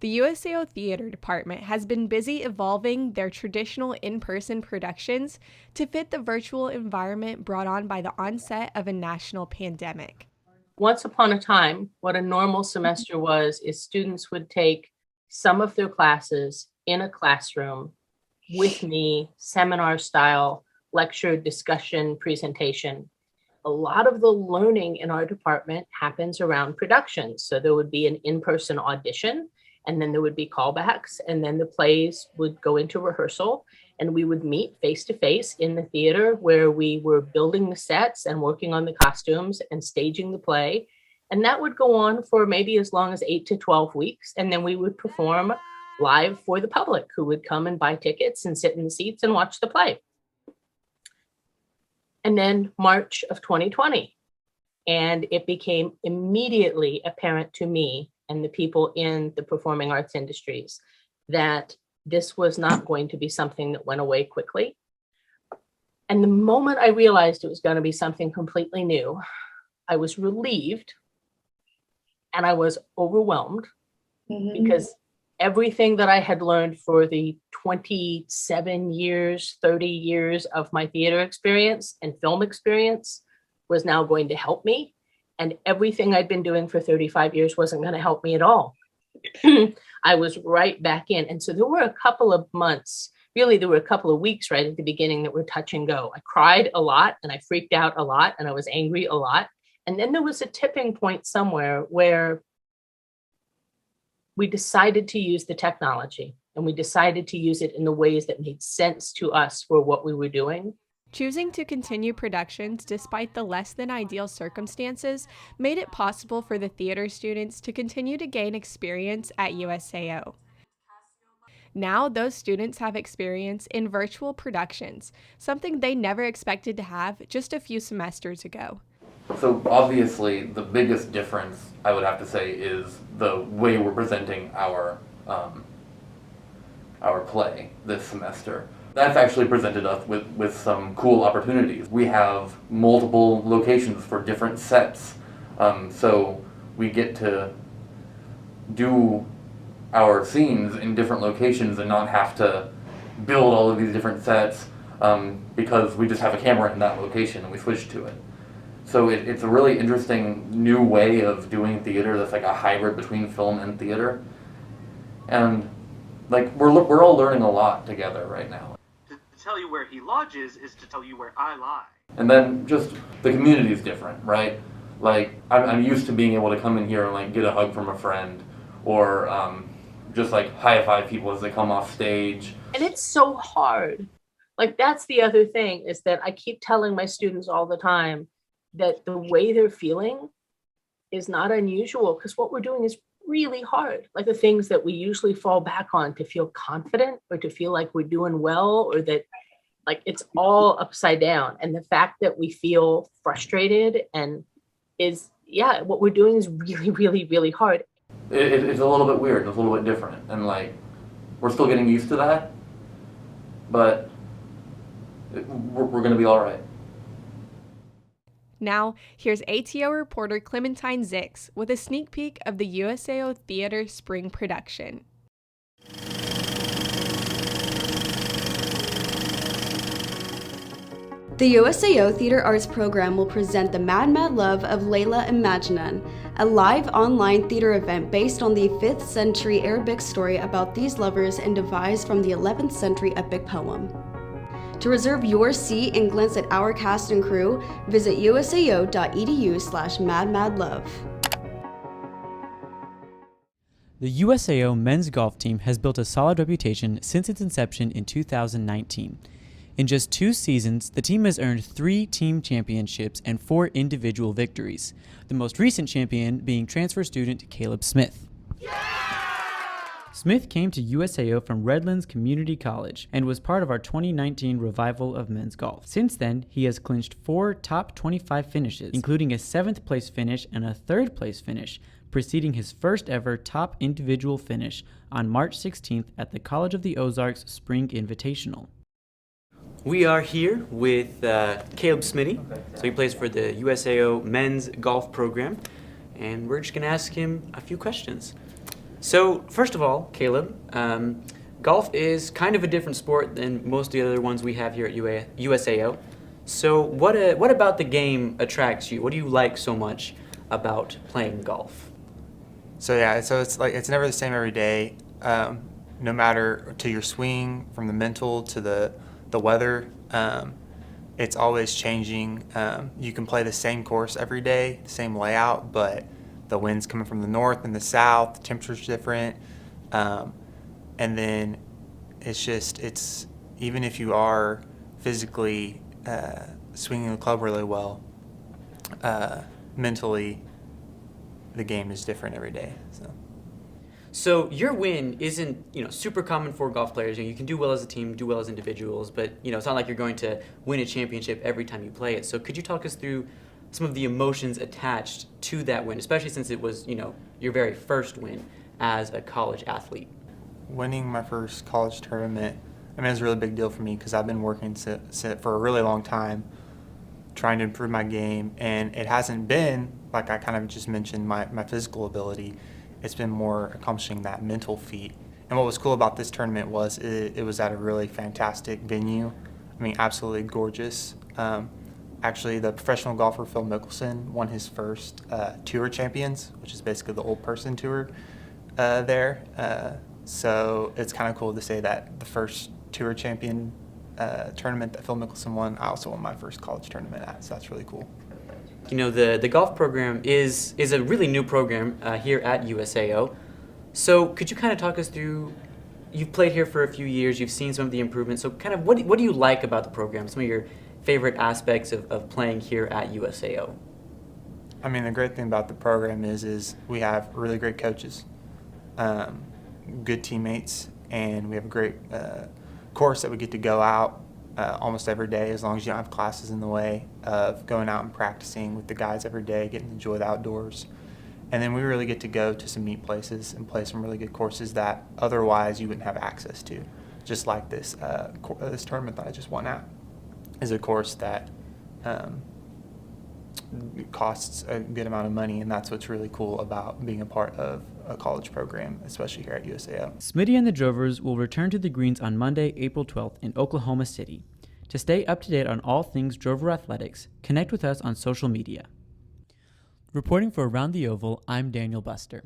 The USAO Theatre Department has been busy evolving their traditional in-person productions to fit the virtual environment brought on by the onset of a national pandemic. Once upon a time, what a normal semester was is students would take some of their classes in a classroom with me, seminar style, lecture, discussion, presentation. A lot of the learning in our department happens around productions. So there would be an in-person audition, and then there would be callbacks, and then the plays would go into rehearsal, and we would meet face to face in the theater where we were building the sets and working on the costumes and staging the play. And that would go on for maybe as long as 8 to 12 weeks. And then we would perform live for the public who would come and buy tickets and sit in the seats and watch the play. And then March of 2020, and it became immediately apparent to me and the people in the performing arts industries that this was not going to be something that went away quickly. And the moment I realized it was going to be something completely new, I was relieved and I was overwhelmed because everything that I had learned for the 27 years, 30 years of my theater experience and film experience was now going to help me. And everything I'd been doing for 35 years wasn't going to help me at all. I was right back in. And so there were a couple of months, really there were a couple of weeks right at the beginning that were touch and go. I cried a lot and I freaked out a lot and I was angry a lot. And then there was a tipping point somewhere where we decided to use the technology and we decided to use it in the ways that made sense to us for what we were doing. Choosing to continue productions despite the less than ideal circumstances made it possible for the theater students to continue to gain experience at USAO. Now, those students have experience in virtual productions, something they never expected to have just a few semesters ago. So obviously, the biggest difference, I would have to say, is the way we're presenting our play this semester. That's actually presented us with some cool opportunities. We have multiple locations for different sets, so we get to do our scenes in different locations and not have to build all of these different sets because we just have a camera in that location and we switch to it. So it's a really interesting new way of doing theater that's like a hybrid between film and theater. And like we're all learning a lot together right now. To tell you where he lodges is to tell you where I lie. And then just the community is different, right? Like I'm used to being able to come in here and like get a hug from a friend or just like high five people as they come off stage. And it's so hard. Like that's the other thing is that I keep telling my students all the time that the way they're feeling is not unusual because what we're doing is really hard. Like the things that we usually fall back on to feel confident or to feel like we're doing well or that like it's all upside down. And the fact that we feel frustrated and what we're doing is really, really, really hard. It's a little bit weird. It's a little bit different. And like, we're still getting used to that, but we're going to be all right. Now, here's ATO reporter Clementine Zix with a sneak peek of the USAO Theater Spring production. The USAO Theatre Arts Program will present The Mad Mad Love of Layla and Majnun, a live online theater event based on the 5th century Arabic story about these lovers and devised from the 11th century epic poem. To reserve your seat and glance at our cast and crew, visit usao.edu/madmadlove. The USAO men's golf team has built a solid reputation since its inception in 2019. In just 2 seasons, the team has earned 3 team championships and 4 individual victories, the most recent champion being transfer student Caleb Smith. Smith came to USAO from Redlands Community College and was part of our 2019 revival of men's golf. Since then, he has clinched 4 top 25 finishes, including a 7th place finish and a 3rd place finish, preceding his first ever top individual finish on March 16th at the College of the Ozarks Spring Invitational. We are here with Caleb Smitty. So he plays for the USAO men's golf program, and we're just going to ask him a few questions. So, first of all, Caleb, golf is kind of a different sport than most of the other ones we have here at USAO. So, what about the game attracts you? What do you like so much about playing golf? So yeah, so it's never the same every day. No matter to your swing, from the mental to the weather, it's always changing. You can play the same course every day, same layout, but the wind's coming from the north and the south, the temperature's different, and then it's even if you are physically swinging the club really well, mentally the game is different every day. So your win isn't, super common for golf players. You can do well as a team, do well as individuals, but it's not like you're going to win a championship every time you play it. So could you talk us through some of the emotions attached to that win, especially since it was, your very first win as a college athlete? Winning my first college tournament, it was a really big deal for me because I've been working for a really long time trying to improve my game, and it hasn't been, like I kind of just mentioned, my physical ability. It's been more accomplishing that mental feat. And what was cool about this tournament was it was at a really fantastic venue. Absolutely gorgeous. Actually, the professional golfer Phil Mickelson won his first tour champions, which is basically the old person tour there. So it's kind of cool to say that the first tour champion tournament that Phil Mickelson won, I also won my first college tournament at, so that's really cool. The golf program is a really new program here at USAO. So could you kind of talk us through, you've played here for a few years, you've seen some of the improvements, so kind of what do you like about the program, some of your favorite aspects of playing here at USAO? The great thing about the program is we have really great coaches, good teammates, and we have a great course that we get to go out almost every day, as long as you don't have classes in the way of going out and practicing with the guys every day, getting to enjoy the outdoors. And then we really get to go to some neat places and play some really good courses that otherwise you wouldn't have access to. Just like this tournament that I just won at is a course that costs a good amount of money, and that's what's really cool about being a part of a college program, especially here at USAO. Smitty and the Drovers will return to the Greens on Monday, April 12th in Oklahoma City. To stay up to date on all things Drover athletics, connect with us on social media. Reporting for Around the Oval, I'm Daniel Buster.